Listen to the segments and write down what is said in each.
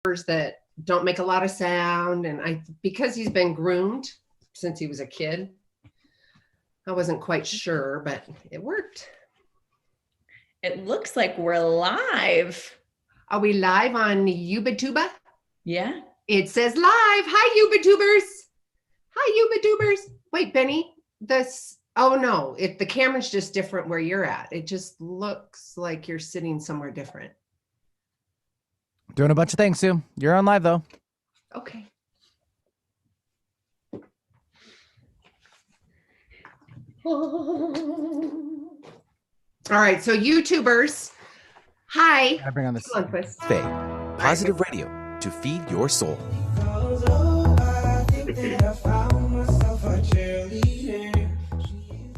that don't make a lot of sound. And because he's been groomed since he was a kid, I wasn't quite sure, but it worked. It looks like we're live. Are we live on YouTuber? Yeah. It says live. Hi, YouTubers. Hi, YouTubers. Wait, Benny, oh no, the camera's just different where you're at. It just looks like you're sitting somewhere different. Doing a bunch of things, Sue. You're on live, though. Okay. All right, so YouTubers, hi. I bring on this Café, positive radio to feed your soul.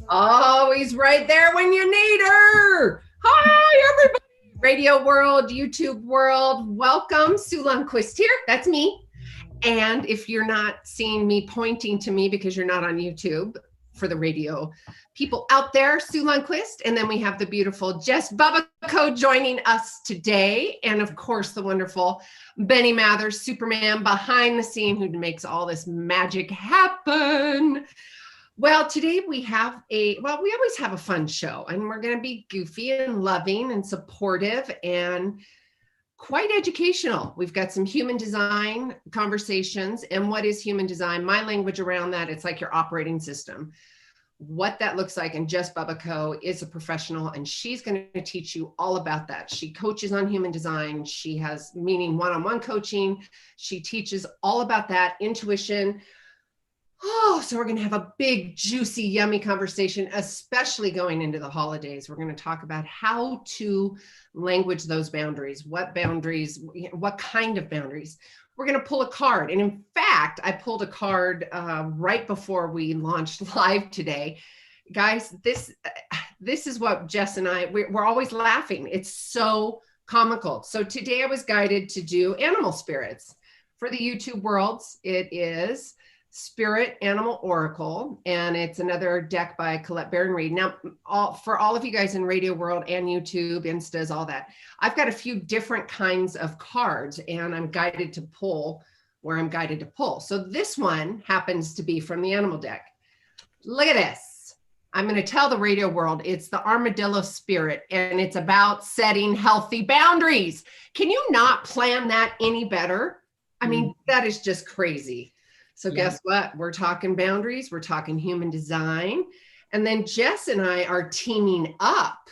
Always right there when you need her. Hi, everybody. Radio world, YouTube world, welcome. Sue Lundquist here. That's me. And if you're not seeing me pointing to me because you're not on YouTube, for the radio people out there, Sue Lundquist. And then we have the beautiful Jess Bubbico joining us today. And of course, the wonderful Benny Mathers, Superman behind the scene, who makes all this magic happen. Well, today we always have a fun show, and we're going to be goofy and loving and supportive and quite educational. We've got some human design conversations. And what is human design? My language around that, it's like your operating system, what that looks like. And Jess Bubbico is a professional, and she's going to teach you all about that. She coaches on human design. She has one-on-one coaching. She teaches all about that, intuition. Oh, so we're going to have a big, juicy, yummy conversation, especially going into the holidays. We're going to talk about how to language those boundaries, what kind of boundaries. We're going to pull a card. And in fact, I pulled a card right before we launched live today. Guys, this is what Jess and we're always laughing. It's so comical. So today I was guided to do animal spirits. For the YouTube worlds, it is Spirit Animal Oracle, and it's another deck by Colette Baron-Reid. Now, for all of you guys in Radio World and YouTube, Instas, all that, I've got a few different kinds of cards, and I'm guided to pull where I'm guided to pull. So this one happens to be from the Animal deck. Look at this. I'm going to tell the Radio World it's the Armadillo Spirit, and it's about setting healthy boundaries. Can you not plan that any better? I mean, that is just crazy. So guess what? We're talking boundaries. We're talking human design. And then Jess and I are teaming up.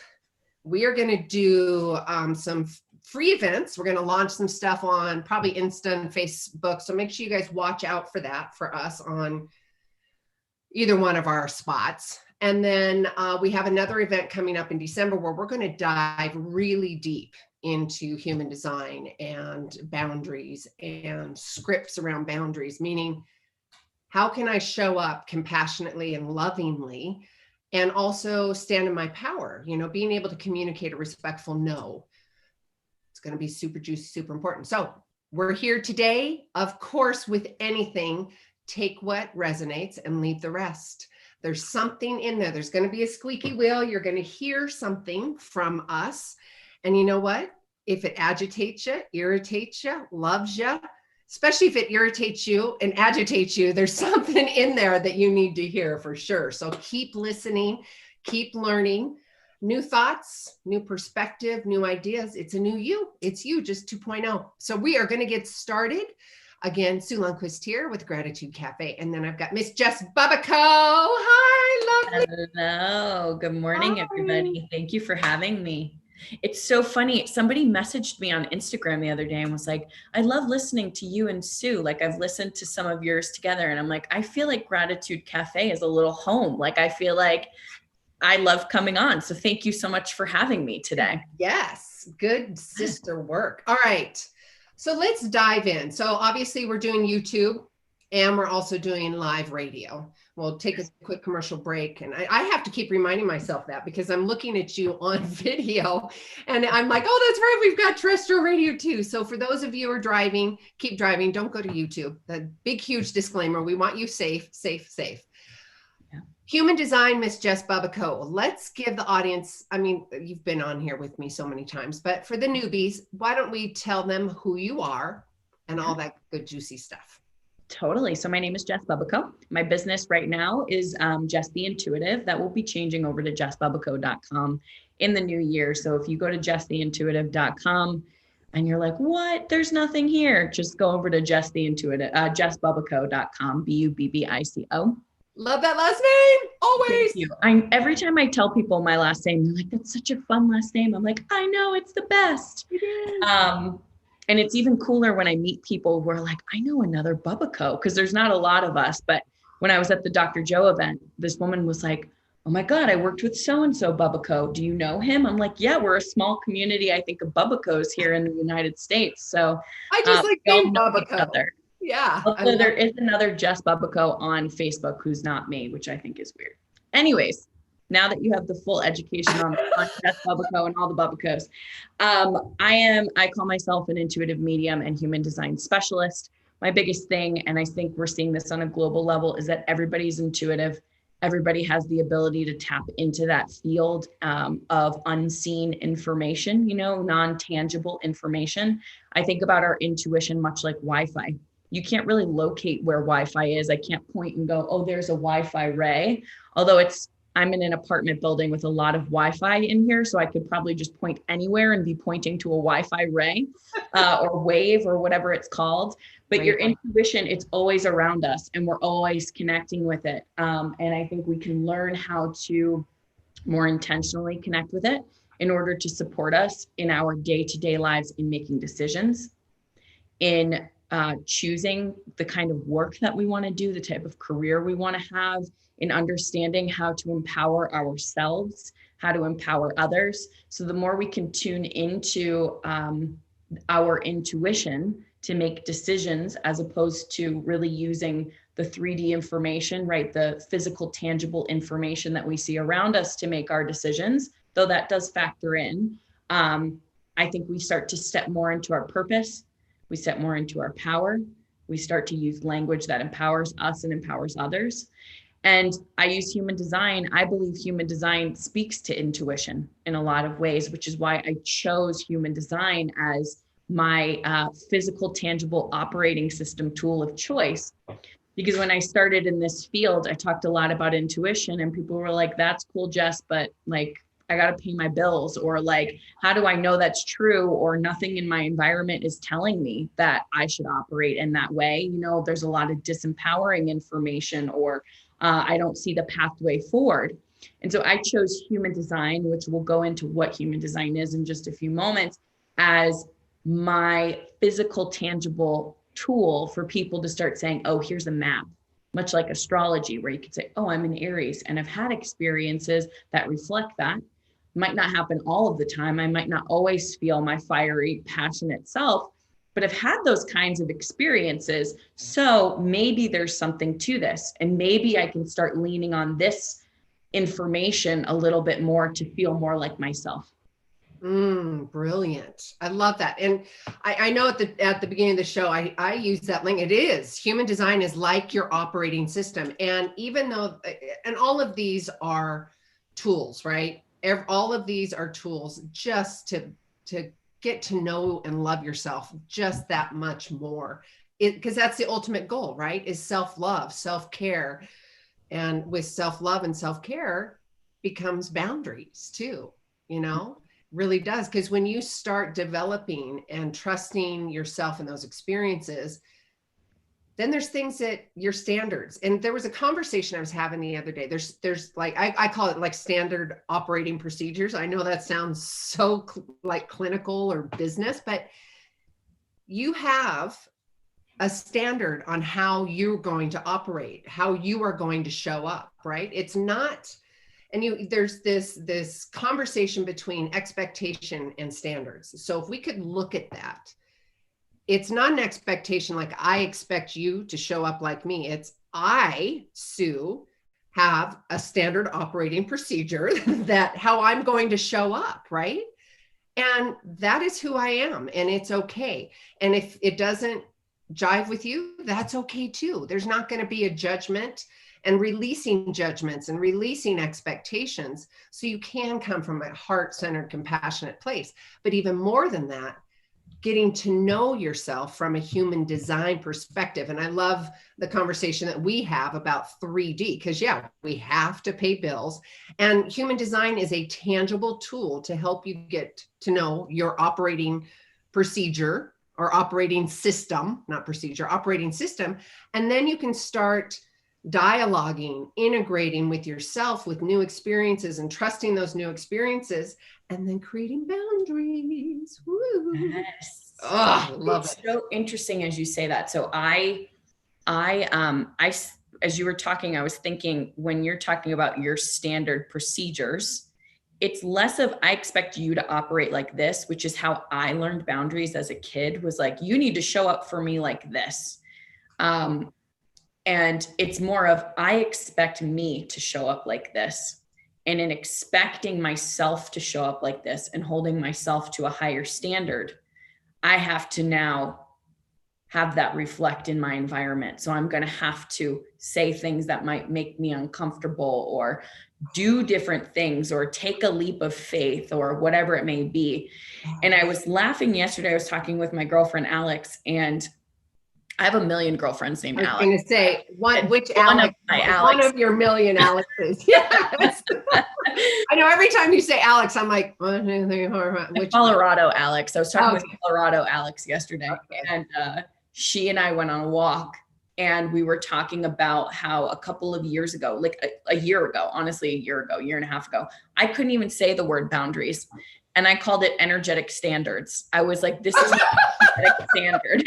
We are going to do some free events. We're going to launch some stuff on probably Insta and Facebook. So make sure you guys watch out for that for us on either one of our spots. And then we have another event coming up in December where we're going to dive really deep into human design and boundaries and scripts around boundaries, meaning how can I show up compassionately and lovingly and also stand in my power, being able to communicate a respectful no. It's going to be super juicy, super important. So we're here today, of course, with anything, take what resonates and leave the rest. There's something in there. There's going to be a squeaky wheel. You're going to hear something from us. And you know what? If it agitates you, irritates you, loves you, especially if it irritates you and agitates you, there's something in there that you need to hear for sure. So keep listening, keep learning, new thoughts, new perspective, new ideas. It's a new you. It's you, just 2.0. So we are going to get started. Again, Sue Lundquist here with Gratitude Cafe. And then I've got Miss Jess Bubbico. Hi, lovely. Hello. Good morning, everybody. Thank you for having me. It's so funny. Somebody messaged me on Instagram the other day and was like, I love listening to you and Sue. Like, I've listened to some of yours together. And I'm like, I feel like Gratitude Cafe is a little home. Like, I feel like I love coming on. So thank you so much for having me today. Yes. Good sister work. All right. So let's dive in. So obviously we're doing YouTube and we're also doing live radio. We'll take a quick commercial break. And I have to keep reminding myself that because I'm looking at you on video and I'm like, oh, that's right. We've got terrestrial radio too. So for those of you who are driving, keep driving. Don't go to YouTube. The big, huge disclaimer. We want you safe, safe, safe. Yeah. Human design, Miss Jess Bubbico. Let's give the audience, I mean, you've been on here with me so many times, but for the newbies, why don't we tell them who you are, and all that good juicy stuff. Totally. So my name is Jess Bubbico. My business right now is Jess the Intuitive. That will be changing over to jessbubbico.com in the new year. So if you go to jesstheintuitive.com and you're like, what? There's nothing here. Just go over to jessbubbico.com, Bubbico. Love that last name. Always. Thank you. Every time I tell people my last name, they're like, that's such a fun last name. I'm like, I know, it's the best. It is. And it's even cooler when I meet people who are like, I know another Bubbico, because there's not a lot of us. But when I was at the Dr. Joe event, this woman was like, oh my God, I worked with so-and-so Bubbico. Do you know him? I'm like, yeah, we're a small community, I think, of Bubbicos here in the United States. So I just like we all name know each Bubbico. other. Yeah. Although there is another Jess Bubbico on Facebook who's not me, which I think is weird. Anyways, now that you have the full education on Jess Bubbico and all the Bubbicos, I call myself an intuitive medium and human design specialist. My biggest thing, and I think we're seeing this on a global level, is that everybody's intuitive. Everybody has the ability to tap into that field of unseen information, non-tangible information. I think about our intuition much like Wi-Fi. You can't really locate where Wi-Fi is. I can't point and go, oh, there's a Wi-Fi ray. Although I'm in an apartment building with a lot of Wi-Fi in here, so I could probably just point anywhere and be pointing to a Wi-Fi ray or wave or whatever it's called. But your intuition, it's always around us and we're always connecting with it. And I think we can learn how to more intentionally connect with it in order to support us in our day-to-day lives, in making decisions, in choosing the kind of work that we want to do, the type of career we want to have, in understanding how to empower ourselves, how to empower others. So the more we can tune into our intuition to make decisions, as opposed to really using the 3D information, right? The physical, tangible information that we see around us to make our decisions, though that does factor in. I think we start to step more into our purpose. We step more into our power. We start to use language that empowers us and empowers others. And I use human design. I believe human design speaks to intuition in a lot of ways, which is why I chose human design as my physical, tangible operating system tool of choice. Because when I started in this field, I talked a lot about intuition and people were like, that's cool, Jess, but like, I got to pay my bills, or like, how do I know that's true? Or nothing in my environment is telling me that I should operate in that way. There's a lot of disempowering information, or I don't see the pathway forward. And so I chose human design, which we'll go into what human design is in just a few moments, as my physical, tangible tool for people to start saying, oh, here's a map. Much like astrology, where you could say, oh, I'm an Aries and I've had experiences that reflect that. Might not happen all of the time. I might not always feel my fiery, passionate self, but I've had those kinds of experiences. So maybe there's something to this, and maybe I can start leaning on this information a little bit more to feel more like myself. Brilliant. I love that. And I know at the beginning of the show, I use that link. It is, human design is like your operating system. And even though, and all of these are tools, right? All of these are tools just to get to know and love yourself just that much more. Because that's the ultimate goal, right? Is self-love, self-care. And with self-love and self-care becomes boundaries too, really does. Because when you start developing and trusting yourself in those experiences, then there's things that your standards. And there was a conversation I was having the other day. There's like, I call it like standard operating procedures. I know that sounds so like clinical or business, but you have a standard on how you're going to operate, how you are going to show up, right? It's not, and there's this conversation between expectation and standards. So if we could look at that, it's not an expectation like I expect you to show up like me. It's I, Sue, have a standard operating procedure that how I'm going to show up, right? And that is who I am, and it's okay. And if it doesn't jive with you, that's okay too. There's not going to be a judgment, and releasing judgments and releasing expectations so you can come from a heart-centered, compassionate place. But even more than that, getting to know yourself from a human design perspective. And I love the conversation that we have about 3D, because we have to pay bills, and human design is a tangible tool to help you get to know your operating procedure or operating system, not procedure, operating system. And then you can start dialoguing, integrating with yourself with new experiences and trusting those new experiences, and then creating boundaries. Woo. Yes. Oh, love it. It's so interesting as you say that. So I, as you were talking, I was thinking, when you're talking about your standard procedures, it's less of, I expect you to operate like this, which is how I learned boundaries as a kid, was like, you need to show up for me like this. And it's more of, I expect me to show up like this. And in expecting myself to show up like this and holding myself to a higher standard, I have to now have that reflect in my environment. So I'm going to have to say things that might make me uncomfortable, or do different things, or take a leap of faith, or whatever it may be. And I was laughing yesterday. I was talking with my girlfriend, Alex, and I have a million girlfriends named Alex. I was going to say, which Alex? One of your million Alexes. Yes. I know every time you say Alex, I'm like, which Colorado Alex. I was talking with Colorado Alex yesterday, and she and I went on a walk, and we were talking about how a couple of years ago, like a year ago, honestly, year and a half ago, I couldn't even say the word boundaries. And I called it energetic standards. I was like, this is an energetic standard.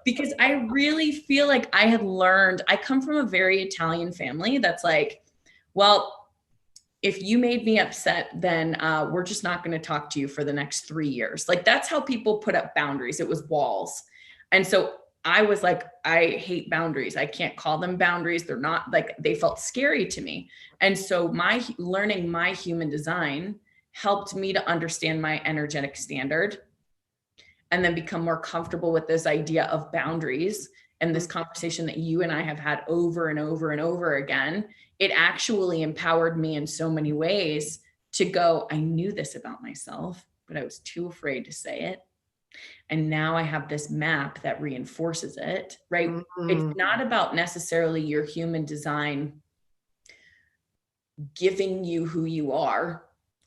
Because I really feel like I had learned, I come from a very Italian family that's like, well, if you made me upset, then we're just not going to talk to you for the next 3 years. Like, that's how people put up boundaries. It was walls. And so I was like, I hate boundaries. I can't call them boundaries. They're not, like, they felt scary to me. And so learning my human design helped me to understand my energetic standard, and then become more comfortable with this idea of boundaries. And this conversation that you and I have had over and over and over again, it actually empowered me in so many ways to go, I knew this about myself, but I was too afraid to say it. And now I have this map that reinforces it, right? Mm-hmm. It's not about necessarily your human design giving you who you are.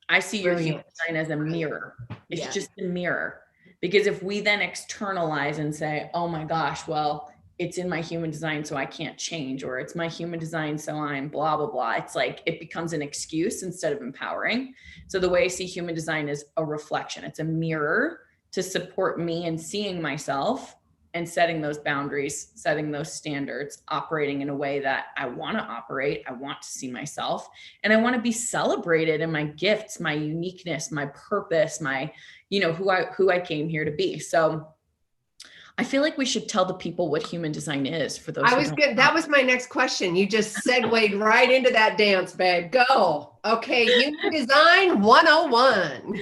I see your human design as a mirror. It's just a mirror. Because if we then externalize and say, oh my gosh, well, it's in my human design, so I can't change, or it's my human design, so I'm blah, blah, blah. It's like, it becomes an excuse instead of empowering. So the way I see human design is a reflection. It's a mirror to support me in seeing myself and setting those boundaries, setting those standards, operating in a way that I want to operate. I want to see myself, and I want to be celebrated in my gifts, my uniqueness, my purpose, my, who I came here to be. So I feel like we should tell the people what human design is for those. That was my next question. You just segued right into that dance, babe. Go. Okay. Human design 101.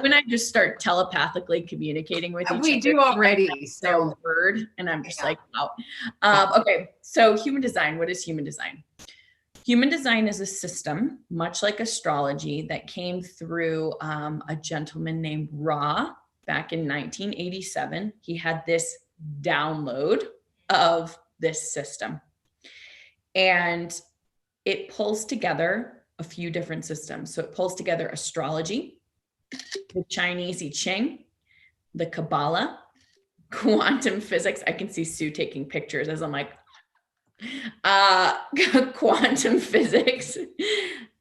When I just start telepathically communicating with each other. We do already. So word, and I'm just like, wow. Okay. So human design, what is human design? Human design is a system, much like astrology, that came through a gentleman named Ra back in 1987. He had this download of this system, and it pulls together a few different systems. So it pulls together astrology, the Chinese I Ching, the Kabbalah, quantum physics. I can see Sue taking pictures as I'm like, quantum physics,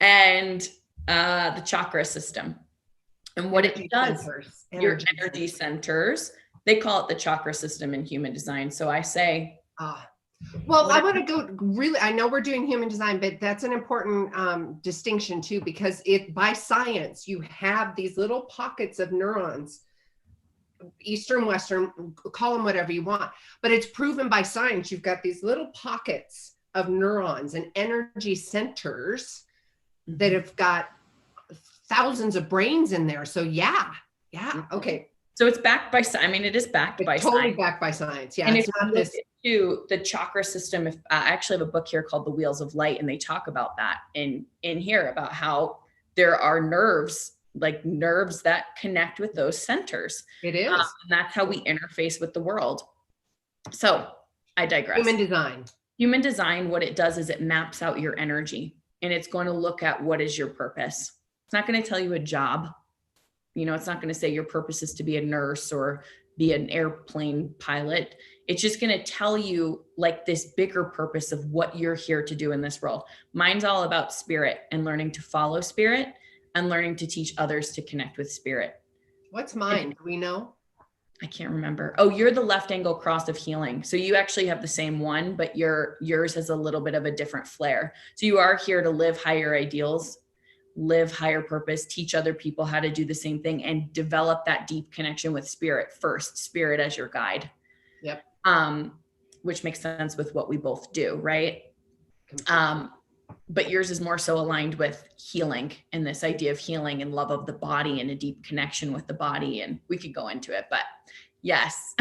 and the chakra system. And what it does, your energy centers, they call it the chakra system in human design. So I say, well, I want to go really, I know we're doing human design, but that's an important distinction too, because by science, you have these little pockets of neurons, Eastern, Western, call them whatever you want, but it's proven by science. You've got these little pockets of neurons and energy centers that have got thousands of brains in there. So yeah. Okay. So it's backed by, it is backed by science. Totally backed by science. Yeah. And if you look into the chakra system, I actually have a book here called The Wheels of Light, and they talk about that in here, about how there are nerves like nerves that connect with those centers. It is. And that's how we interface with the world. So I digress. Human design, what it does is it maps out your energy, and it's going to look at what is your purpose. It's not going to tell you a job. It's not going to say your purpose is to be a nurse or be an airplane pilot. It's just going to tell you like this bigger purpose of what you're here to do in this world. Mine's all about spirit and learning to follow spirit and learning to teach others to connect with spirit. What's mine? Do we know? I can't remember. Oh, you're the left angle cross of healing. So you actually have the same one, but yours has a little bit of a different flair. So you are here to live higher ideals, live higher purpose, teach other people how to do the same thing, and develop that deep connection with spirit first, spirit as your guide. Yep. Which makes sense with what we both do, right? But yours is more so aligned with healing and this idea of healing and love of the body and a deep connection with the body. And we could go into it, but yes.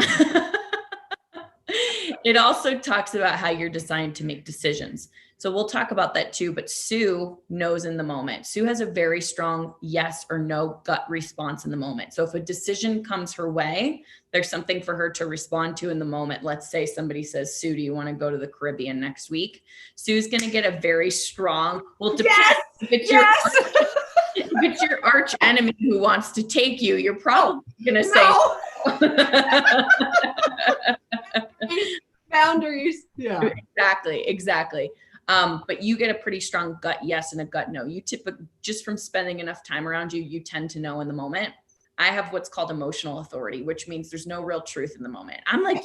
It also talks about how you're designed to make decisions. So we'll talk about that too, but Sue knows in the moment. Sue has a very strong yes or no gut response in the moment. So if a decision comes her way, there's something for her to respond to in the moment. Let's say somebody says, Sue, do you want to go to the Caribbean next week? Sue's going to get a very strong, well, depends. Yes! If it's your arch enemy who wants to take you, you're probably going to say, boundaries. Yeah. Exactly. But you get a pretty strong gut yes and a gut no. You typically, just from spending enough time around you, you tend to know in the moment. I have what's called emotional authority, which means there's no real truth in the moment. I'm like,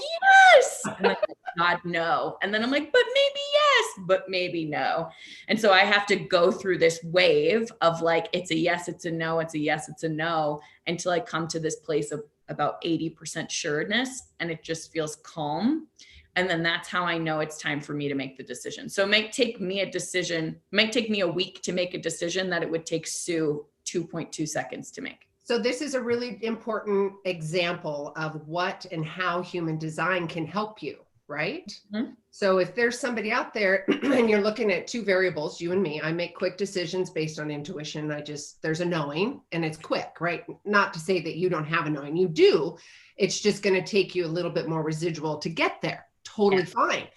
yes. I'm like, God, no. And then I'm like, but maybe yes, but maybe no. And so I have to go through this wave of like, it's a yes, it's a no, it's a yes, it's a no, until I come to this place of about 80% sureness, and it just feels calm. And then that's how I know it's time for me to make the decision. So it might take me a week to make a decision that it would take Sue 2.2 seconds to make. So this is a really important example of what and how human design can help you, right? Mm-hmm. So if there's somebody out there and you're looking at two variables, you and me, I make quick decisions based on intuition. There's a knowing and it's quick, right? Not to say that you don't have a knowing, you do. It's just going to take you a little bit more residual to get there. Totally fine.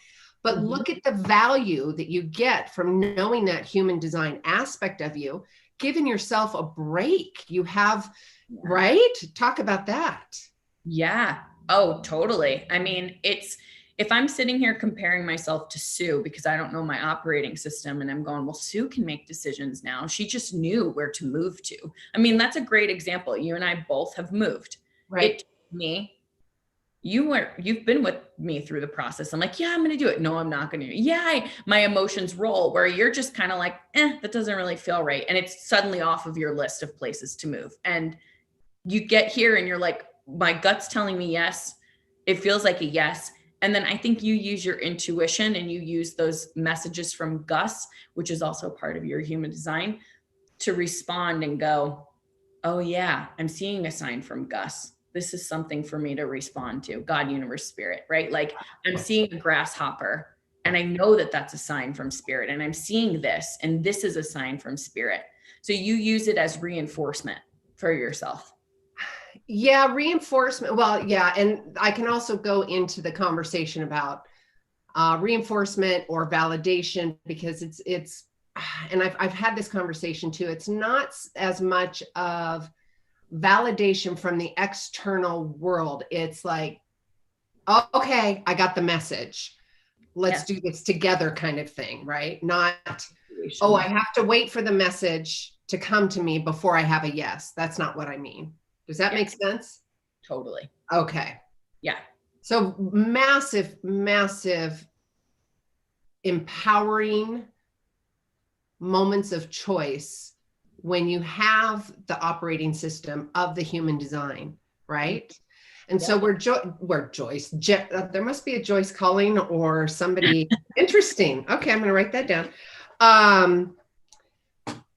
But look at the value that you get from knowing that human design aspect of you, giving yourself a break. You have, right? Talk about that. Yeah. Oh, totally. I mean, if I'm sitting here comparing myself to Sue because I don't know my operating system and I'm going, well, Sue can make decisions now. She just knew where to move to. I mean, that's a great example. You and I both have moved. Right. It took me. You've been with me through the process. I'm like, yeah, I'm going to do it. No, I'm not going to. Yeah. My emotions roll where you're just kind of like, that doesn't really feel right. And it's suddenly off of your list of places to move. And you get here and you're like, my gut's telling me yes. It feels like a yes. And then I think you use your intuition and you use those messages from Gus, which is also part of your human design, to respond and go, oh yeah, I'm seeing a sign from Gus. This is something for me to respond to. God, universe, spirit, right? Like I'm seeing a grasshopper and I know that that's a sign from spirit, and I'm seeing this, and this is a sign from spirit. So you use it as reinforcement for yourself. Yeah. Reinforcement. Well, yeah. And I can also go into the conversation about reinforcement or validation, because it's, and I've had this conversation too. It's not as much of validation from the external world. It's like, oh, okay, I got the message. Let's do this together kind of thing, right? Not, oh, I have to wait for the message to come to me before I have a yes. That's not what I mean. Does that make sense? Totally. Okay. Yeah. So massive, massive empowering moments of choice when you have the operating system of the human design, right? And so we're Joyce. There must be a Joyce calling or somebody interesting. Okay, I'm going to write that down.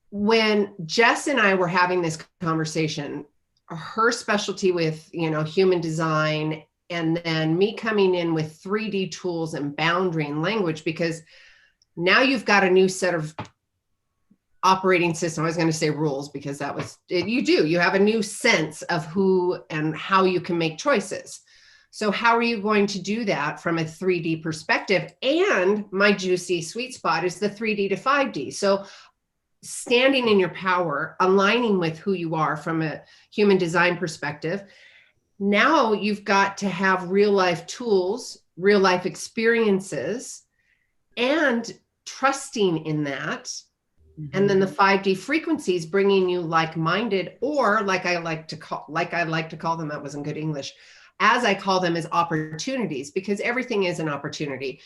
When Jess and I were having this conversation, her specialty with, human design, and then me coming in with 3D tools and boundary and language, because now you've got a new set of operating system. I was going to say rules because that was it. You have a new sense of who and how you can make choices. So how are you going to do that from a 3D perspective? And my juicy sweet spot is the 3D to 5D. So standing in your power, aligning with who you are from a human design perspective. Now you've got to have real life tools, real life experiences, and trusting in that. And then the 5D frequencies bringing you like-minded, or like I like to call them, that wasn't good English, as I call them, is opportunities, because everything is an opportunity.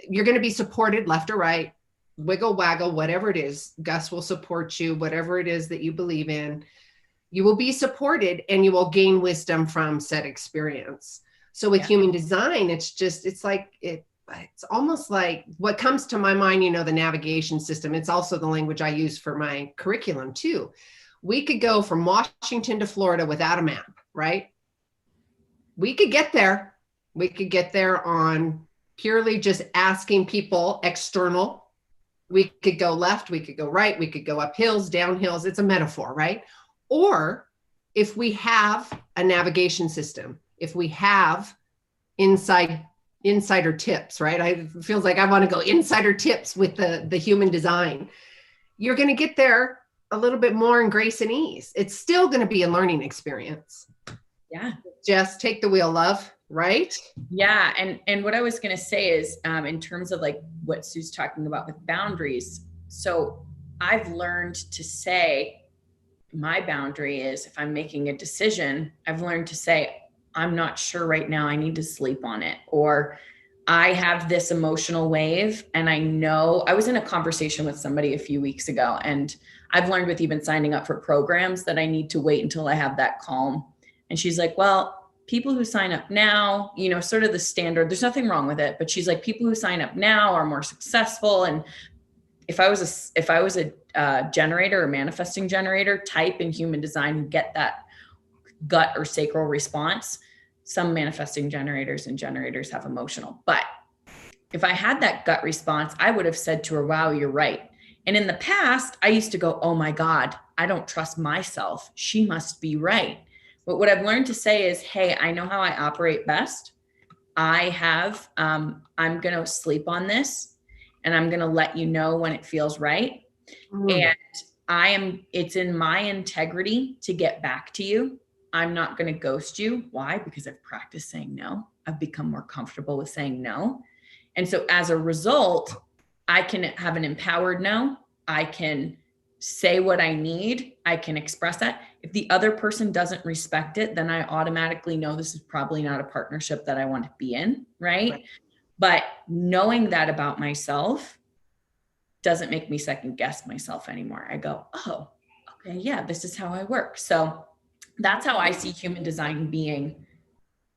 You're going to be supported left or right, wiggle, waggle, whatever it is. Gus will support you, whatever it is that you believe in. You will be supported and you will gain wisdom from said experience. So with human design, it's almost like what comes to my mind, the navigation system. It's also the language I use for my curriculum too. We could go from Washington to Florida without a map, right? We could get there. We could get there on purely just asking people external. We could go left, we could go right, we could go up hills, down hills. It's a metaphor, right? Or if we have a navigation system, if we have insider tips, right? It feels like I want to go insider tips with the human design. You're going to get there a little bit more in grace and ease. It's still going to be a learning experience. Yeah. Just take the wheel, love, right? Yeah. And what I was going to say is in terms of like what Sue's talking about with boundaries. So I've learned to say my boundary is if I'm making a decision, I've learned to say, I'm not sure right now, I need to sleep on it. Or I have this emotional wave and I know I was in a conversation with somebody a few weeks ago, and I've learned with even signing up for programs that I need to wait until I have that calm. And she's like, well, people who sign up now, sort of the standard, there's nothing wrong with it, but she's like, people who sign up now are more successful. And if I was a generator or manifesting generator type in human design, who get that gut or sacral response, some manifesting generators and generators have emotional. But if I had that gut response, I would have said to her, wow, you're right. And in the past, I used to go, oh my God, I don't trust myself. She must be right. But what I've learned to say is, hey, I know how I operate best. I'm going to sleep on this and I'm going to let you know when it feels right. And it's in my integrity to get back to you. I'm not going to ghost you. Why? Because I've practiced saying no. I've become more comfortable with saying no. And so as a result, I can have an empowered no. I can say what I need. I can express that. If the other person doesn't respect it, then I automatically know this is probably not a partnership that I want to be in. Right. But knowing that about myself doesn't make me second guess myself anymore. I go, oh, okay, yeah, this is how I work. So that's how I see human design being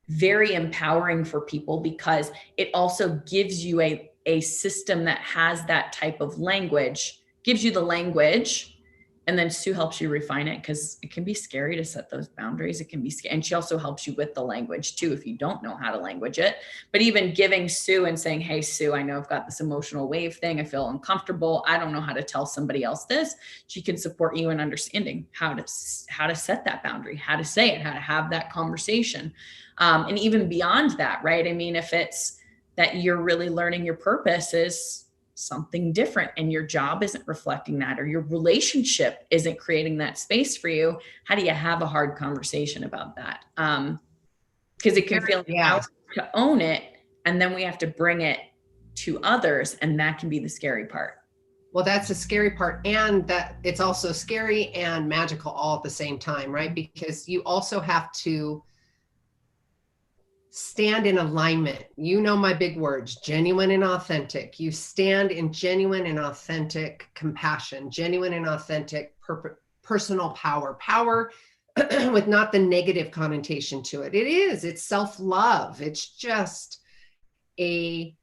very empowering for people, because it also gives you a system that has that type of language, gives you the language, and then Sue helps you refine it, because it can be scary to set those boundaries. It can be scary. And she also helps you with the language too, if you don't know how to language it. But even giving Sue and saying, hey, Sue, I know I've got this emotional wave thing. I feel uncomfortable. I don't know how to tell somebody else this. She can support you in understanding how to set that boundary, how to say it, how to have that conversation. And even beyond that, right? I mean, if it's that you're really learning your purpose is something different and your job isn't reflecting that, or your relationship isn't creating that space for you, how do you have a hard conversation about that? Because it can feel empowering to own it, and then we have to bring it to others, and that can be the scary part. Well, that's the scary part, and that it's also scary and magical all at the same time, right? Because you also have to stand in alignment. My big words, genuine and authentic. You stand in genuine and authentic compassion, genuine and authentic personal power with not the negative connotation to it. It's self-love. It's just an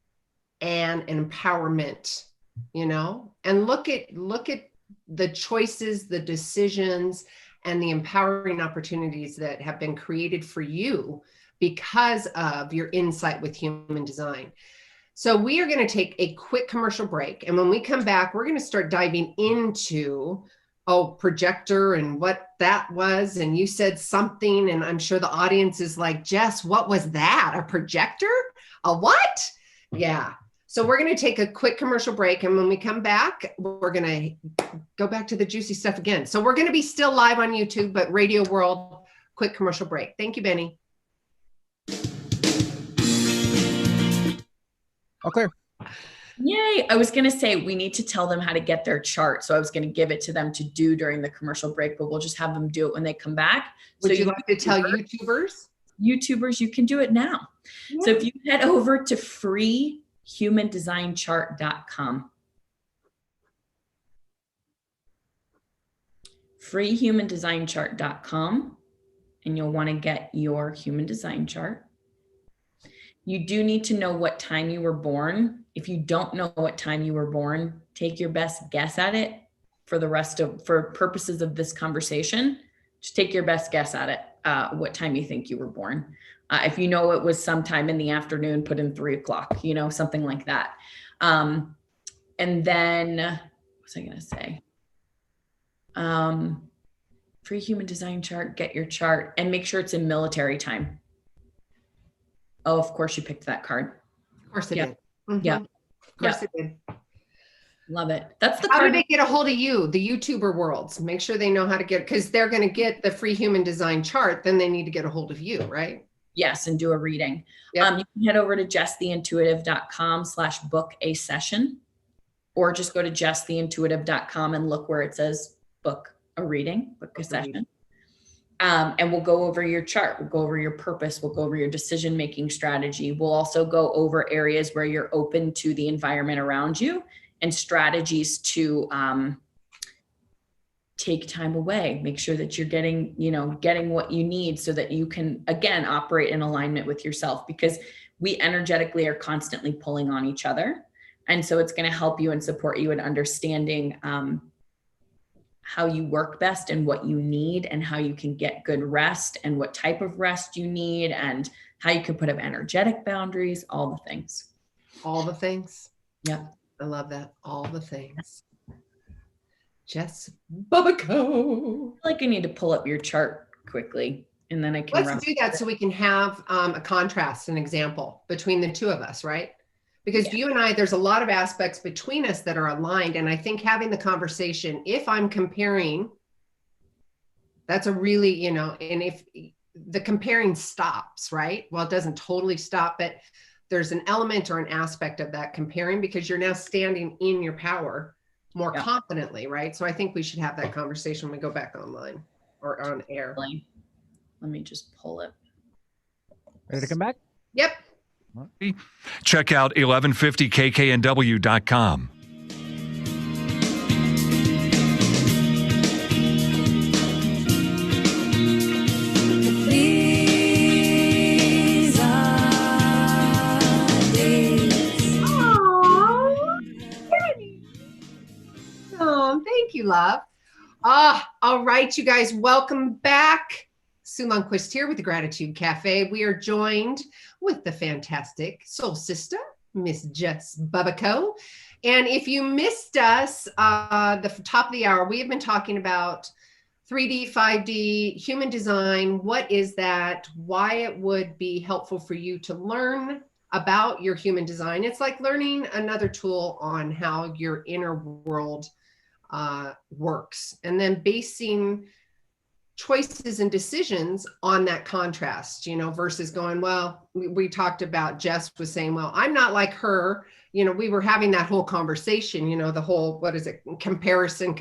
empowerment, and look at the choices, the decisions, and the empowering opportunities that have been created for you because of your insight with human design. So we are going to take a quick commercial break. And when we come back, we're going to start diving into, projector and what that was. And you said something, and I'm sure the audience is like, Jess, what was that? A projector? A what? Yeah. So we're going to take a quick commercial break. And when we come back, we're going to go back to the juicy stuff again. So we're going to be still live on YouTube, but Radio World, quick commercial break. Thank you, Benny. Okay. Yay. I was going to say we need to tell them how to get their chart. So I was going to give it to them to do during the commercial break, but we'll just have them do it when they come back. Would you like to tell YouTubers? YouTubers, you can do it now. Yeah. So if you head over to freehumandesignchart.com, freehumandesignchart.com, and you'll want to get your human design chart. You do need to know what time you were born. If you don't know what time you were born, take your best guess at it for purposes of this conversation. Just take your best guess at it, what time you think you were born. If you know it was sometime in the afternoon, put in 3 o'clock, something like that. And then, what was I going to say? Free human design chart, get your chart, and make sure it's in military time. Oh, of course you picked that card. Of course it did. Mm-hmm. Yeah. Of course it did. Love it. That's the How card. do they get a hold of you, the YouTuber worlds? Make sure they know how to get, because they're going to get the free human design chart. Then they need to get a hold of you, right? Yes. And do a reading. Yep. You can head over to jesstheintuitive.com/book a session, or just go to jesstheintuitive.com and look where it says book a reading, book a session. And we'll go over your chart. We'll go over your purpose. We'll go over your decision-making strategy. We'll also go over areas where you're open to the environment around you and strategies to take time away. Make sure that you're getting what you need so that you can, again, operate in alignment with yourself, because we energetically are constantly pulling on each other. And so it's going to help you and support you in understanding how you work best and what you need and how you can get good rest and what type of rest you need and how you can put up energetic boundaries, all the things. All the things. Yeah. I love that. All the things. Jess Bubbico. I feel like I need to pull up your chart quickly and then I can. Let's do that so we can have a contrast, an example between the two of us, right? Because you and I, there's a lot of aspects between us that are aligned. And I think having the conversation, if I'm comparing, that's a really, and if the comparing stops, right? Well, it doesn't totally stop, but there's an element or an aspect of that comparing because you're now standing in your power more confidently, right? So I think we should have that conversation when we go back online or on air. Let me just pull it. Ready to come back? Yep. Check out 1150kknw.com. These are days. Oh, thank you, love. All right, you guys, welcome back. Sue Lundquist here with the Gratitude Cafe. We are joined with the fantastic soul sister, Miss Jess Bubbico. And if you missed us, the top of the hour, we have been talking about 3D, 5D, human design. What is that? Why it would be helpful for you to learn about your human design. It's like learning another tool on how your inner world works, and then basing choices and decisions on that contrast, versus going, well, we talked about, Jess was saying, well, I'm not like her. We were having that whole conversation, the whole, what is it? Comparison.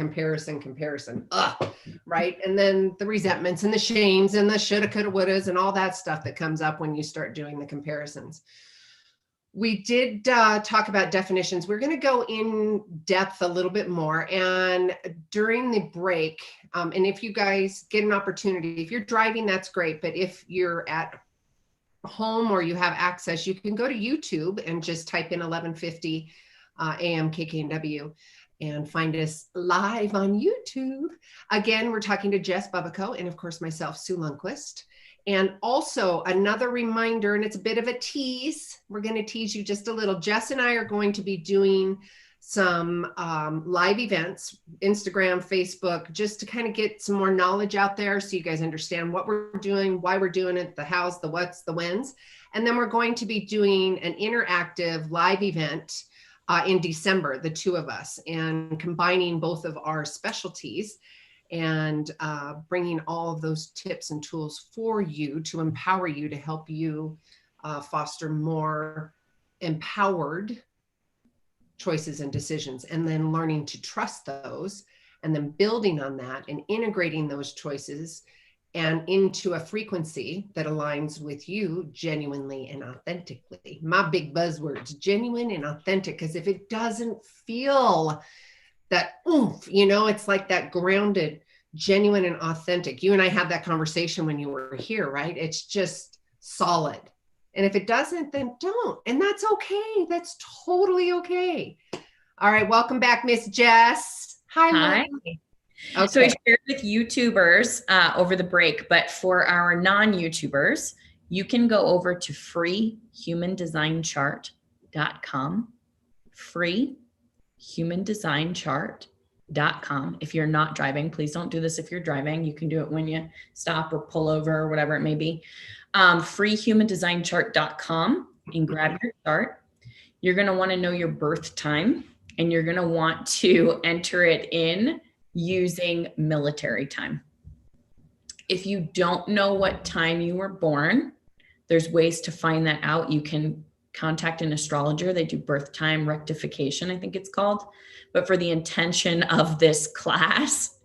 Right. And then the resentments and the shames and the shoulda, coulda, wouldas and all that stuff that comes up when you start doing the comparisons. We did talk about definitions. We're going to go in depth a little bit more. And during the break, and if you guys get an opportunity, if you're driving, that's great. But if you're at home or you have access, you can go to YouTube and just type in 1150 AM KKNW and find us live on YouTube. Again, we're talking to Jess Bubbico and, of course, myself, Sue Lundquist. And also another reminder, and it's a bit of a tease. We're going to tease you just a little. Jess and I are going to be doing some live events, Instagram, Facebook, just to kind of get some more knowledge out there so you guys understand what we're doing, why we're doing it, the hows, the whats, the whens. And then we're going to be doing an interactive live event in December, the two of us, and combining both of our specialties and bringing all of those tips and tools for you to empower you, to help you foster more empowered choices and decisions, and then learning to trust those, and then building on that and integrating those choices and into a frequency that aligns with you genuinely and authentically. My big buzzwords, genuine and authentic, because if it doesn't feel that oomph, it's like that grounded, genuine and authentic. You and I had that conversation when you were here, right? It's just solid. And if it doesn't, then don't. And that's okay. That's totally okay. All right. Welcome back, Miss Jess. Hi. Okay. So I shared with YouTubers over the break, but for our non-YouTubers, you can go over to freehumandesignchart.com, freehumandesignchart.com. If you're not driving, please don't do this if you're driving. You can do it when you stop or pull over or whatever it may be. Freehumandesignchart.com, and grab your chart. You're going to want to know your birth time, and you're going to want to enter it in using military time. If you don't know what time you were born, there's ways to find that out. You can contact an astrologer. They do birth time rectification, I think it's called. But for the intention of this class,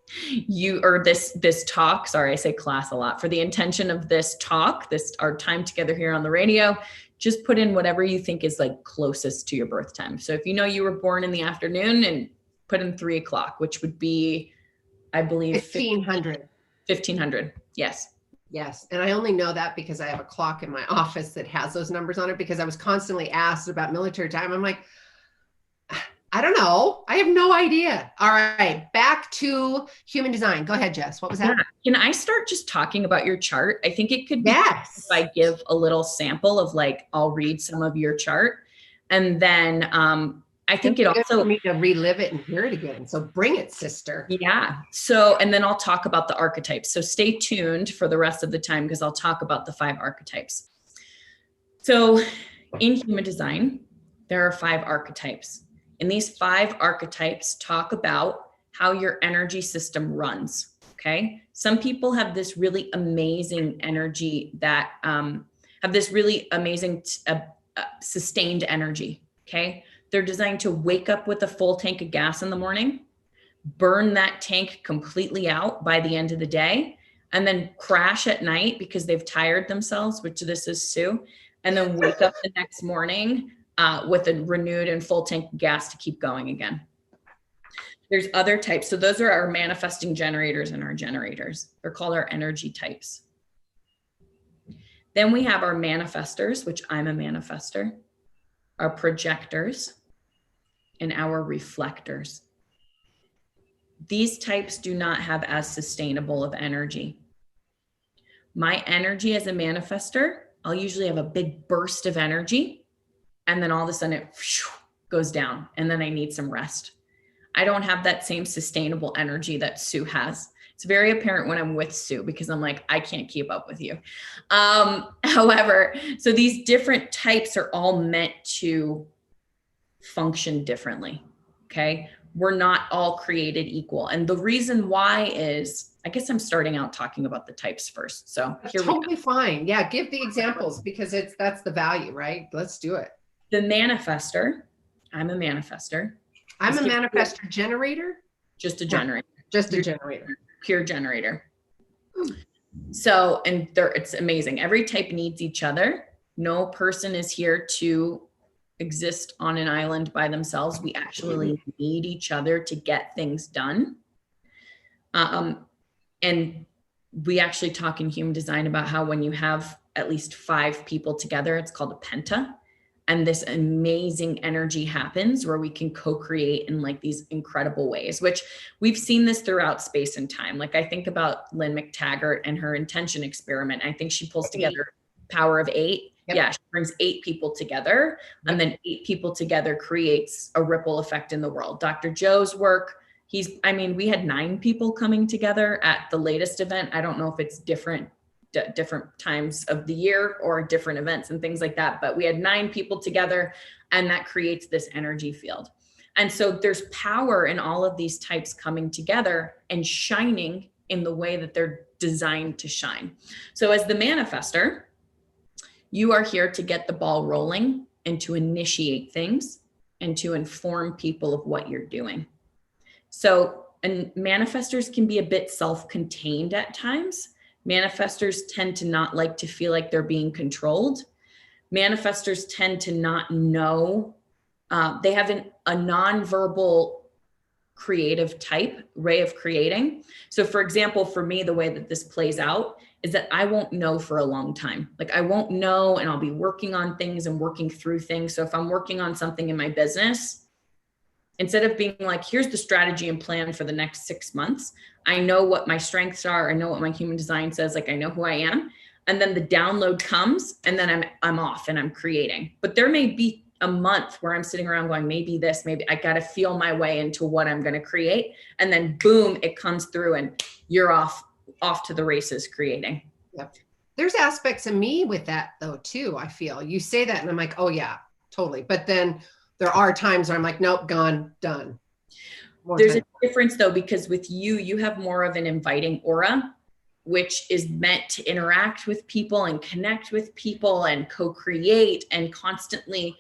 this talk, sorry, I say class a lot. For the intention of this talk, our time together here on the radio, just put in whatever you think is like closest to your birth time. So if you know you were born in the afternoon, and put in 3 o'clock, which would be, I believe, 1500. 1500. Yes. Yes. And I only know that because I have a clock in my office that has those numbers on it, because I was constantly asked about military time. I'm like, I don't know. I have no idea. All right. Back to human design. Go ahead, Jess. What was that? Yeah. Can I start just talking about your chart? I think it could be yes. if I give a little sample of I'll read some of your chart. And then I think it also, for me to relive it and hear it again. So bring it, sister. Yeah. So, and then I'll talk about the archetypes. So stay tuned for the rest of the time, because I'll talk about the 5 archetypes. So in human design, there are 5 archetypes. And these 5 archetypes talk about how your energy system runs. Okay. Some people have this really amazing energy that have this really amazing sustained energy. Okay. They're designed to wake up with a full tank of gas in the morning, burn that tank completely out by the end of the day, and then crash at night because they've tired themselves, which this is Sue, and then wake up the next morning with a renewed and full tank of gas to keep going again. There's other types. So those are our manifesting generators and our generators. They're called our energy types. Then we have our manifestors, which I'm a manifester, our projectors, and our reflectors. These types do not have as sustainable of energy. My energy as a manifester, I'll usually have a big burst of energy, and then all of a sudden it goes down, and then I need some rest. I don't have that same sustainable energy that Sue has. It's very apparent when I'm with Sue, because I'm like, I can't keep up with you. However, so these different types are all meant to function differently. Okay. We're not all created equal. And the reason why is, I guess I'm starting out talking about the types first. So here we go. Totally fine. Yeah. Give the examples, because that's the value, right? Let's do it. The manifester. I'm a manifester. I'm a manifestor generator. Just a generator. Just a generator. Pure generator. So, and it's amazing. Every type needs each other. No person is here to exist on an island by themselves. We actually need each other to get things done. And we actually talk in human design about how when you have at least 5 people together, it's called a penta. and this amazing energy happens where we can co-create in like these incredible ways, which we've seen this throughout space and time. Like I think about Lynn McTaggart and her intention experiment. I think she pulls together power of 8. Yep. Yeah, she brings 8 people together, and then 8 people together creates a ripple effect in the world. Dr. Joe's work, we had 9 people coming together at the latest event. I don't know if it's different times of the year or different events and things like that, but we had 9 people together, and that creates this energy field. And so there's power in all of these types coming together and shining in the way that they're designed to shine. So as the manifester, you are here to get the ball rolling and to initiate things and to inform people of what you're doing. So, and manifestors can be a bit self-contained at times. Manifestors tend to not like to feel like they're being controlled. Manifestors tend to not know, they have a nonverbal creative way of creating. So for example, for me, the way that this plays out is that I won't know for a long time. Like I won't know, and I'll be working on things and working through things. So if I'm working on something in my business, instead of being like, here's the strategy and plan for the next 6 months, I know what my strengths are. I know what my human design says. Like I know who I am. And then the download comes, and then I'm off and I'm creating. But there may be a month where I'm sitting around going, maybe this, maybe I got to feel my way into what I'm going to create. And then boom, it comes through and you're off to the races creating. Yep. There's aspects of me with that though, too. I feel you say that and I'm like, oh yeah, totally. But then there are times where I'm like, nope, gone, done. There's a difference though, because with you have more of an inviting aura, which is meant to interact with people and connect with people and co-create and constantly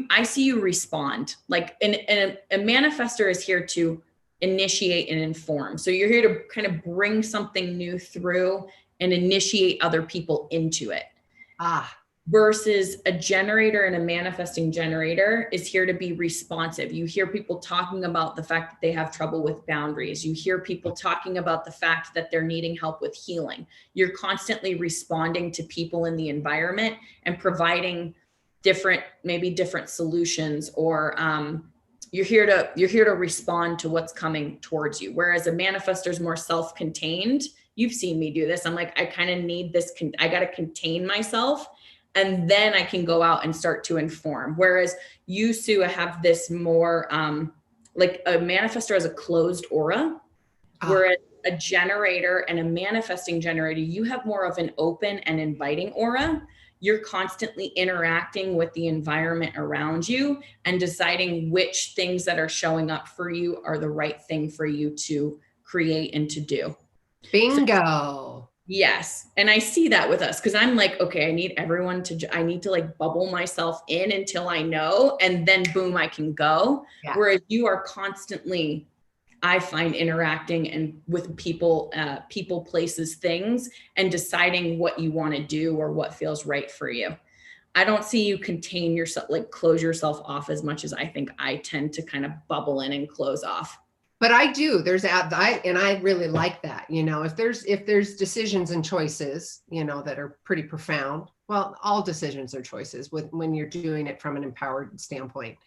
I see you respond. Like a manifestor is here to initiate and inform. So you're here to kind of bring something new through and initiate other people into it. Versus a generator and a manifesting generator is here to be responsive. You hear people talking about the fact that they have trouble with boundaries. You hear people talking about the fact that they're needing help with healing. You're constantly responding to people in the environment and providing different solutions, or you're here to respond to what's coming towards you. Whereas a manifestor is more self-contained. You've seen me do this. I'm like, I kind of need this. I got to contain myself, and then I can go out and start to inform. Whereas you, Sue, have this more like a manifestor has a closed aura, whereas a generator and a manifesting generator, you have more of an open and inviting aura. You're constantly interacting with the environment around you and deciding which things that are showing up for you are the right thing for you to create and to do. Bingo. So, yes. And I see that with us because I'm like, okay, I need to like bubble myself in until I know, and then boom, I can go. Yeah. Whereas you are constantly, I find, interacting and with people, places, things, and deciding what you want to do or what feels right for you. I don't see you contain yourself, like close yourself off as much as I think I tend to kind of bubble in and close off. But I do. I really like that. You know, if there's decisions and choices, you know, that are pretty profound. Well, all decisions are choices when you're doing it from an empowered standpoint.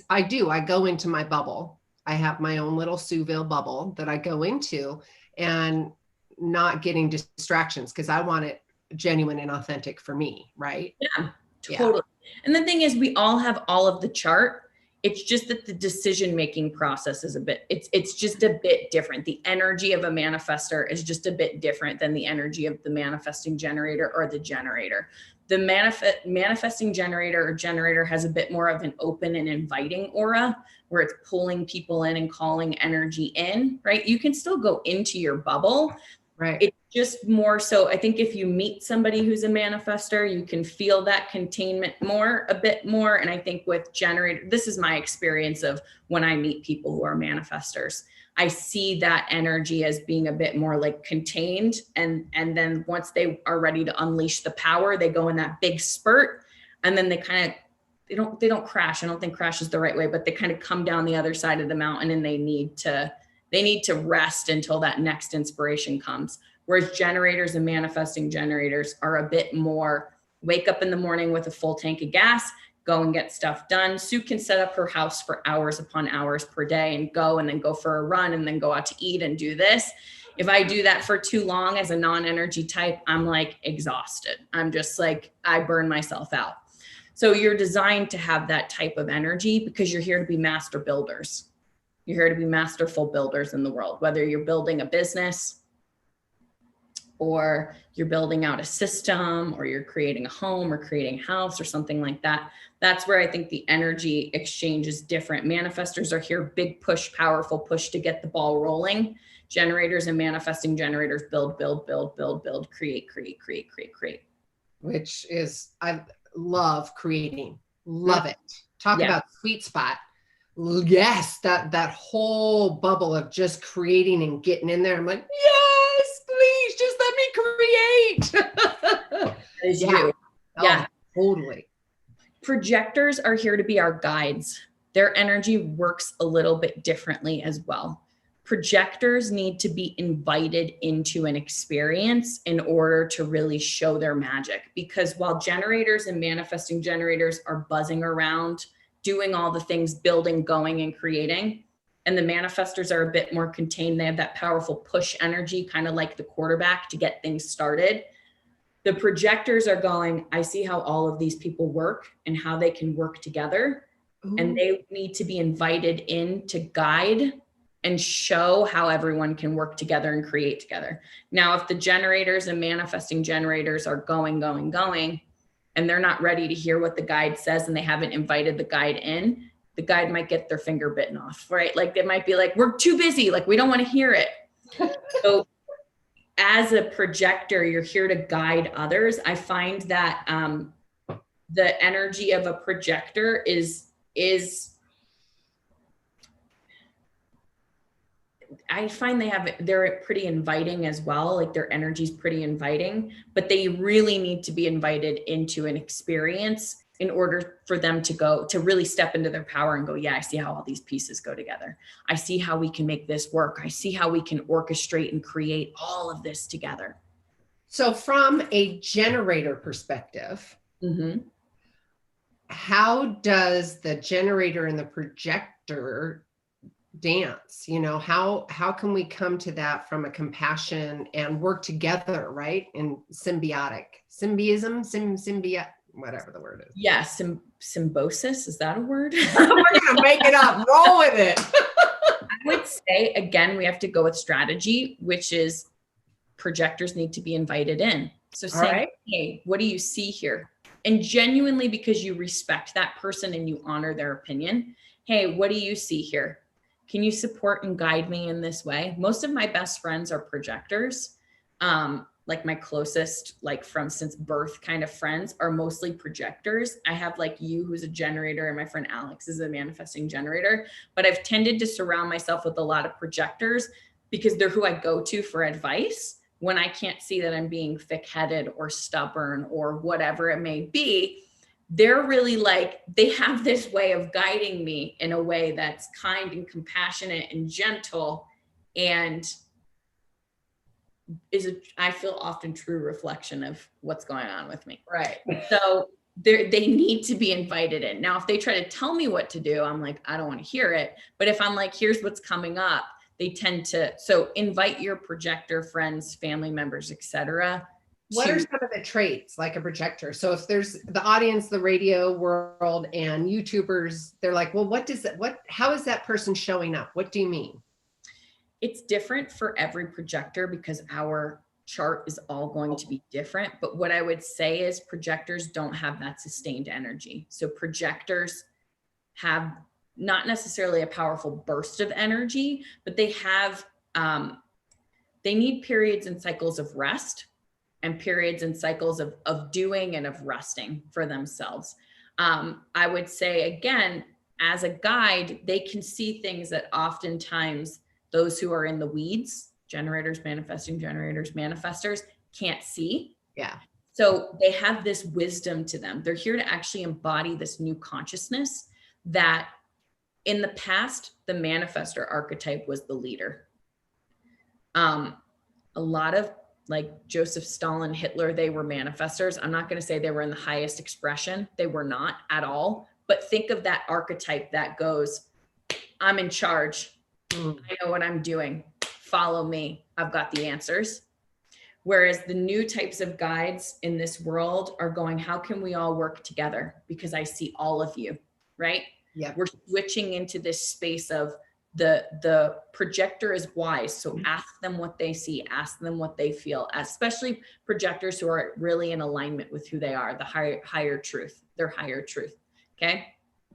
I go into my bubble. I have my own little Sueville bubble that I go into, and not getting distractions because I want it genuine and authentic for me. Right. Yeah, totally. Yeah. And the thing is, we all have all of the chart. It's just that the decision-making process is it's just a bit different. The energy of a manifestor is just a bit different than the energy of the manifesting generator or the generator. The manifesting generator or generator has a bit more of an open and inviting aura where it's pulling people in and calling energy in, right? You can still go into your bubble. Right. It's just more so, I think if you meet somebody who's a manifestor, you can feel that containment a bit more. And I think with generator, this is my experience of when I meet people who are manifestors. I see that energy as being a bit more like contained. And then once they are ready to unleash the power, they go in that big spurt, and then they don't crash. I don't think crash is the right way, but they kind of come down the other side of the mountain, and they need to rest until that next inspiration comes. Whereas generators and manifesting generators are a bit more wake up in the morning with a full tank of gas, go and get stuff done. Sue can set up her house for hours upon hours per day and then go for a run and then go out to eat and do this. If I do that for too long as a non-energy type, I'm like exhausted. I'm just like, I burn myself out. So you're designed to have that type of energy because you're here to be master builders. You're here to be masterful builders in the world, whether you're building a business or you're building out a system or you're creating a home or creating a house or something like that. That's where I think the energy exchange is different. Manifestors are here, big push, powerful push to get the ball rolling. Generators and manifesting generators build, create. Which is, I love creating. Love it. Talk about sweet spot. Yes, that whole bubble of just creating and getting in there. I'm like, yes, please just let me create. Is you. Yeah, totally. Projectors are here to be our guides. Their energy works a little bit differently as well. Projectors need to be invited into an experience in order to really show their magic, because while generators and manifesting generators are buzzing around, doing all the things, building, going, and creating, and the manifestors are a bit more contained. They have that powerful push energy, kind of like the quarterback to get things started. The projectors are going, I see how all of these people work and how they can work together. Ooh. And they need to be invited in to guide and show how everyone can work together and create together. Now, if the generators and manifesting generators are going, and they're not ready to hear what the guide says and they haven't invited the guide in, the guide might get their finger bitten off, right? Like they might be like, we're too busy. Like we don't want to hear it. So as a projector, you're here to guide others. I find that the energy of a projector is I find they're pretty inviting as well. Like their energy is pretty inviting, but they really need to be invited into an experience in order for them to really step into their power and go, yeah, I see how all these pieces go together. I see how we can make this work. I see how we can orchestrate and create all of this together. So from a generator perspective, how does the generator and the projector dance? You know, how can we come to that from a compassion and work together, right? And symbiote, whatever the word is. Yeah, symbiosis, is that a word? We're gonna make it up. Roll with it. I would say, again, we have to go with strategy, which is projectors need to be invited in. So saying, hey, what do you see here? And genuinely, because you respect that person and you honor their opinion, hey, what do you see here? Can you support and guide me in this way? Most of my best friends are projectors. Like my closest, like from since birth kind of friends are mostly projectors. I have like you, who's a generator, and my friend Alex is a manifesting generator, but I've tended to surround myself with a lot of projectors because they're who I go to for advice when I can't see that I'm being thick-headed or stubborn or whatever it may be. They're really like, they have this way of guiding me in a way that's kind and compassionate and gentle, and I feel often true reflection of what's going on with me. Right. So they need to be invited in. Now, if they try to tell me what to do, I'm like, I don't want to hear it. But if I'm like, here's what's coming up, they tend to, so invite your projector friends, family members, etc. What are some of the traits like a projector? So if there's the audience, the radio world and YouTubers, they're like, well, how is that person showing up? What do you mean? It's different for every projector because our chart is all going to be different. But what I would say is projectors don't have that sustained energy. So projectors have not necessarily a powerful burst of energy, but they have, they need periods and cycles of rest and periods and cycles of doing and of resting for themselves. I would say, again, as a guide, they can see things that oftentimes those who are in the weeds, generators, manifesting generators, manifestors, can't see. Yeah. So they have this wisdom to them. They're here to actually embody this new consciousness that in the past, the manifestor archetype was the leader. A lot of like Joseph Stalin, Hitler, they were manifestors. I'm not going to say they were in the highest expression. They were not at all. But think of that archetype that goes, I'm in charge. I know what I'm doing. Follow me. I've got the answers. Whereas the new types of guides in this world are going, how can we all work together? Because I see all of you, right? Yeah. We're switching into this space of the projector is wise. So ask them what they see, ask them what they feel, especially projectors who are really in alignment with who they are, the higher truth, their higher truth. Okay.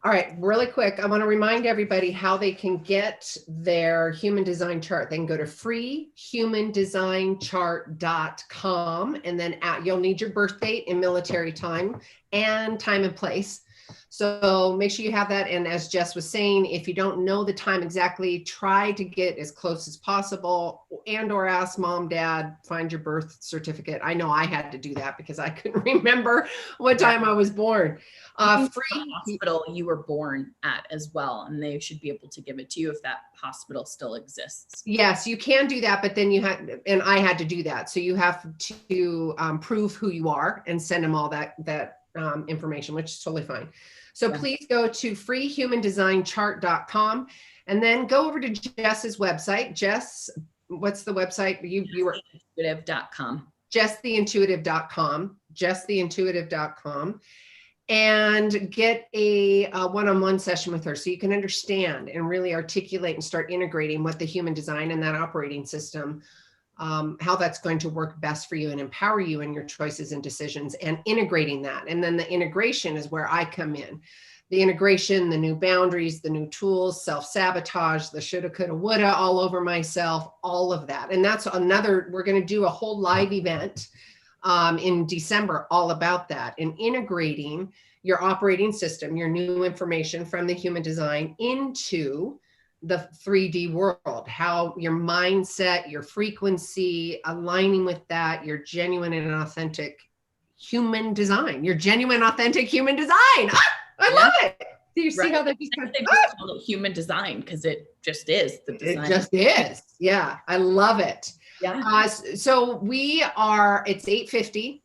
All right, really quick, I want to remind everybody how they can get their human design chart. They can go to freehumandesignchart.com, and then you'll need your birth date and military time and place. So make sure you have that. And as Jess was saying, if you don't know the time exactly, try to get as close as possible, and or ask mom, dad, find your birth certificate. I know I had to do that because I couldn't remember what time I was born. Free hospital you were born at as well, and they should be able to give it to you if that hospital still exists. Yes, you can do that, but then you had, and I had to do that. So you have to prove who you are and send them all that information, which is totally fine. So please go to freehumandesignchart.com and then go over to Jess's website. Jess, what's the website? You were Intuitive.com. Jesstheintuitive.com, and get a one-on-one session with her so you can understand and really articulate and start integrating what the human design and that operating system, how that's going to work best for you and empower you in your choices and decisions, and integrating that. And then the integration is where I come in. The integration, the new boundaries, the new tools, self-sabotage, the shoulda, coulda, woulda, all over myself, all of that. And that's another, we're going to do a whole live event in December all about that, and integrating your operating system, your new information from the human design into the 3D world, how your mindset, your frequency, aligning with that, your genuine and authentic human design, your genuine, authentic human design. I love it. Do you see how that just kind of, call it human design because it just is the design. It just is. Yeah, I love it. Yeah. So it's 8:50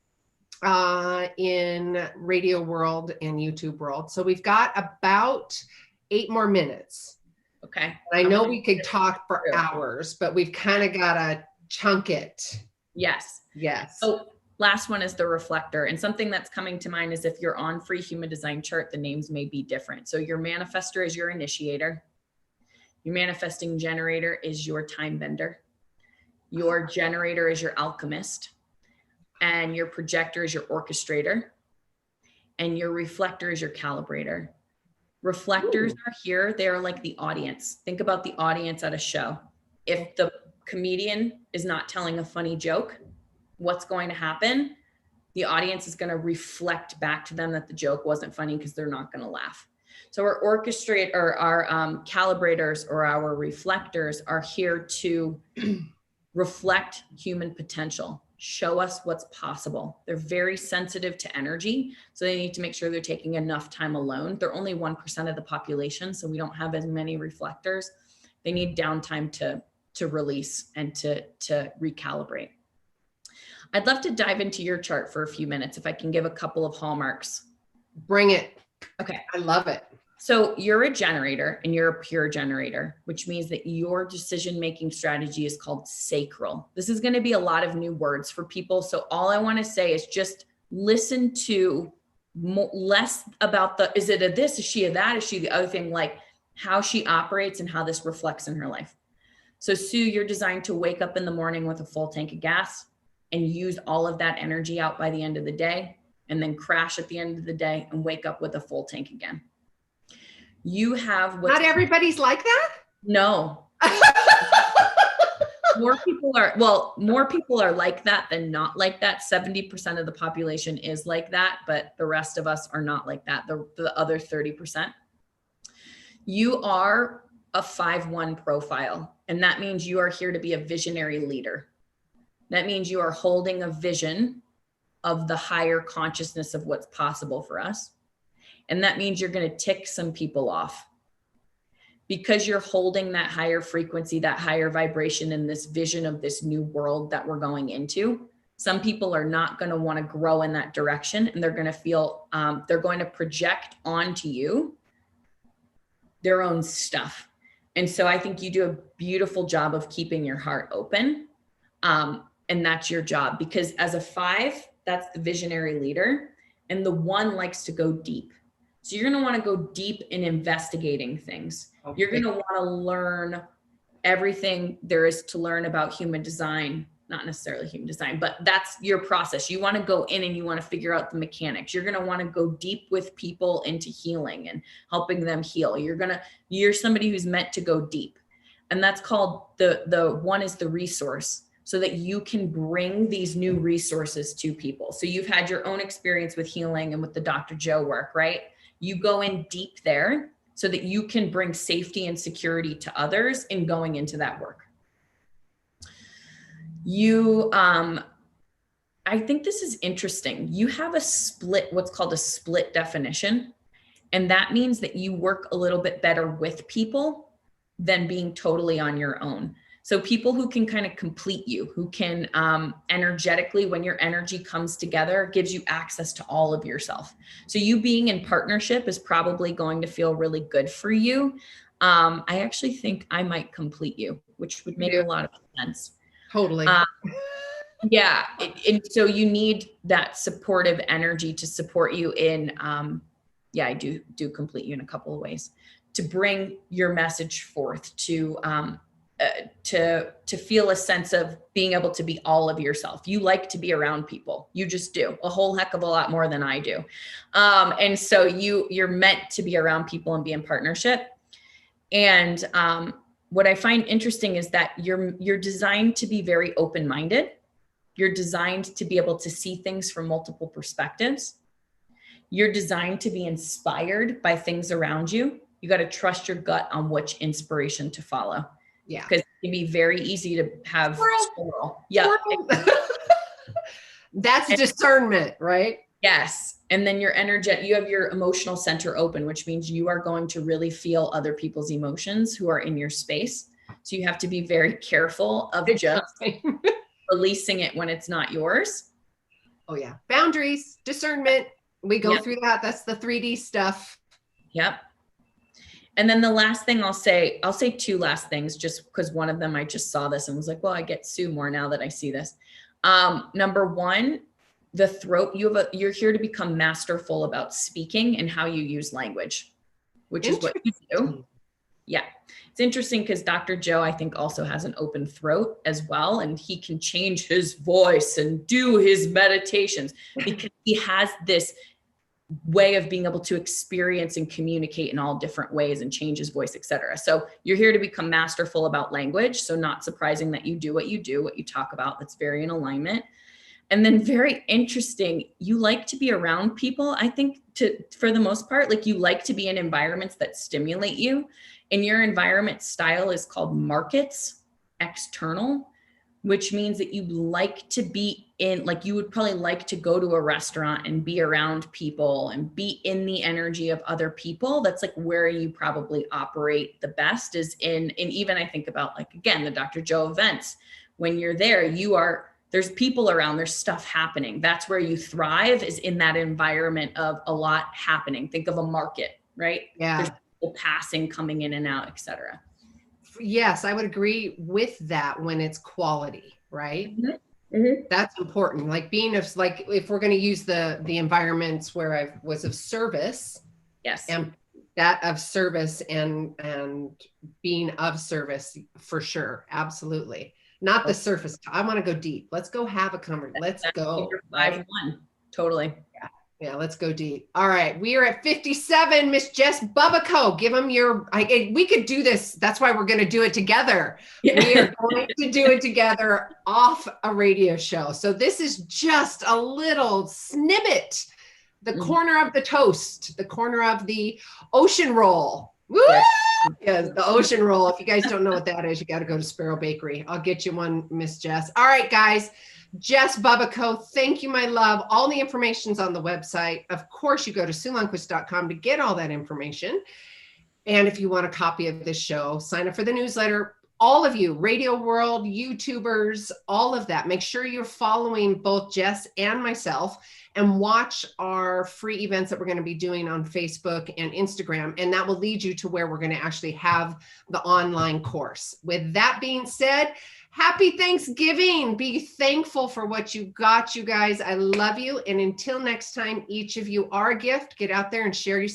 in radio world and YouTube world. So we've got about 8 more minutes. Okay. I know we could talk for hours, but we've kind of got to chunk it. Yes. Yes. So last one is the reflector. And something that's coming to mind is if you're on Free Human Design Chart, the names may be different. So your manifestor is your initiator. Your manifesting generator is your time bender. Your generator is your alchemist. And your projector is your orchestrator. And your reflector is your calibrator. Reflectors are here. They are like the audience. Think about the audience at a show. If the comedian is not telling a funny joke, what's going to happen? The audience is going to reflect back to them that the joke wasn't funny because they're not going to laugh. So our orchestrate or our calibrators or our reflectors are here to reflect human potential, show us what's possible. They're very sensitive to energy, so they need to make sure they're taking enough time alone. They're only 1% of the population, so we don't have as many reflectors. They need downtime to release and to recalibrate. I'd love to dive into your chart for a few minutes if I can give a couple of hallmarks. Bring it. Okay. I love it. So you're a generator and you're a pure generator, which means that your decision-making strategy is called sacral. This is going to be a lot of new words for people. So all I want to say is just listen to less about is it a this, is she a that, is she the other thing, like how she operates and how this reflects in her life. So Sue, you're designed to wake up in the morning with a full tank of gas and use all of that energy out by the end of the day, and then crash at the end of the day and wake up with a full tank again. You have not everybody's like that. No. More people are like that than not like that. 70% of the population is like that, but the rest of us are not like that. The other 30%. You are a 5-1 profile, and that means you are here to be a visionary leader. That means you are holding a vision of the higher consciousness of what's possible for us. And that means you're going to tick some people off because you're holding that higher frequency, that higher vibration in this vision of this new world that we're going into. Some people are not going to want to grow in that direction, and they're going to feel, they're going to project onto you their own stuff. And so I think you do a beautiful job of keeping your heart open. And that's your job, because as a 5, that's the visionary leader, and the 1 likes to go deep. So you're going to want to go deep in investigating things. Okay. You're going to want to learn everything there is to learn about human design, not necessarily human design, but that's your process. You want to go in and you want to figure out the mechanics. You're going to want to go deep with people into healing and helping them heal. You're somebody who's meant to go deep. And that's called the 1 is the resource, so that you can bring these new resources to people. So you've had your own experience with healing and with the Dr. Joe work, right? You go in deep there so that you can bring safety and security to others in going into that work. I think this is interesting. You have a split, what's called a split definition. And that means that you work a little bit better with people than being totally on your own. So people who can kind of complete you, who can energetically, when your energy comes together, gives you access to all of yourself. So you being in partnership is probably going to feel really good for you. I actually think I might complete you, which would make a lot of sense. Totally. Yeah. And so you need that supportive energy to support you in, I do complete you in a couple of ways, to bring your message forth, to feel a sense of being able to be all of yourself. You like to be around people. You just do a whole heck of a lot more than I do. And so you're meant to be around people and be in partnership. And what I find interesting is that you're designed to be very open-minded. You're designed to be able to see things from multiple perspectives. You're designed to be inspired by things around you. You got to trust your gut on which inspiration to follow. Yeah. Because it can be very easy to have squirrel. Yeah. That's discernment, right? Yes. And then your you have your emotional center open, which means you are going to really feel other people's emotions who are in your space. So you have to be very careful of just releasing it when it's not yours. Oh yeah. Boundaries, discernment. We go through that. That's the 3D stuff. Yep. And then the last thing I'll say 2 last things, just because one of them, I just saw this and was like, well, I get Sue more now that I see this. Number 1, the throat, you're here to become masterful about speaking and how you use language, which is what you do. Yeah. It's interesting because Dr. Joe, I think, also has an open throat as well. And he can change his voice and do his meditations because he has this way of being able to experience and communicate in all different ways and change his voice, etc. So you're here to become masterful about language. So not surprising that you do, what you talk about. That's very in alignment. And then very interesting, you like to be around people. I think for the most part, like you like to be in environments that stimulate you. And your environment style is called markets, external, which means that you like to be in, like you would probably like to go to a restaurant and be around people and be in the energy of other people. That's like where you probably operate the best is in, and even I think about like, again, the Dr. Joe events. When you're there, there's people around, there's stuff happening. That's where you thrive, is in that environment of a lot happening. Think of a market, right? Yeah. There's people passing, coming in and out, etc. Yes, I would agree with that when it's quality, right? Mm-hmm. Mm-hmm. That's important. Like being of, like, if we're going to use the environments where I was of service. Yes. And that of service and being of service for sure. Absolutely. Not the surface. I want to go deep. Let's go have a conversation. Let's go. 5-1. Totally. Yeah, let's go deep. All right. We are at 57, Miss Jess Bubbico. Give them we could do this. That's why we're going to do it together. Yeah. We are going to do it together off a radio show. So this is just a little snippet, the corner of the toast, the corner of the ocean roll. Woo! Yes, the ocean roll. If you guys don't know what that is, you got to go to Sparrow Bakery. I'll get you one, Miss Jess. All right, guys. Jess Bubbico, thank you, my love. All the information's on the website. Of course, you go to SueLundquist.com to get all that information. And if you want a copy of this show, sign up for the newsletter. All of you, Radio World, YouTubers, all of that. Make sure you're following both Jess and myself and watch our free events that we're going to be doing on Facebook and Instagram. And that will lead you to where we're going to actually have the online course. With that being said, happy Thanksgiving. Be thankful for what you got, you guys. I love you. And until next time, each of you are a gift. Get out there and share yourself.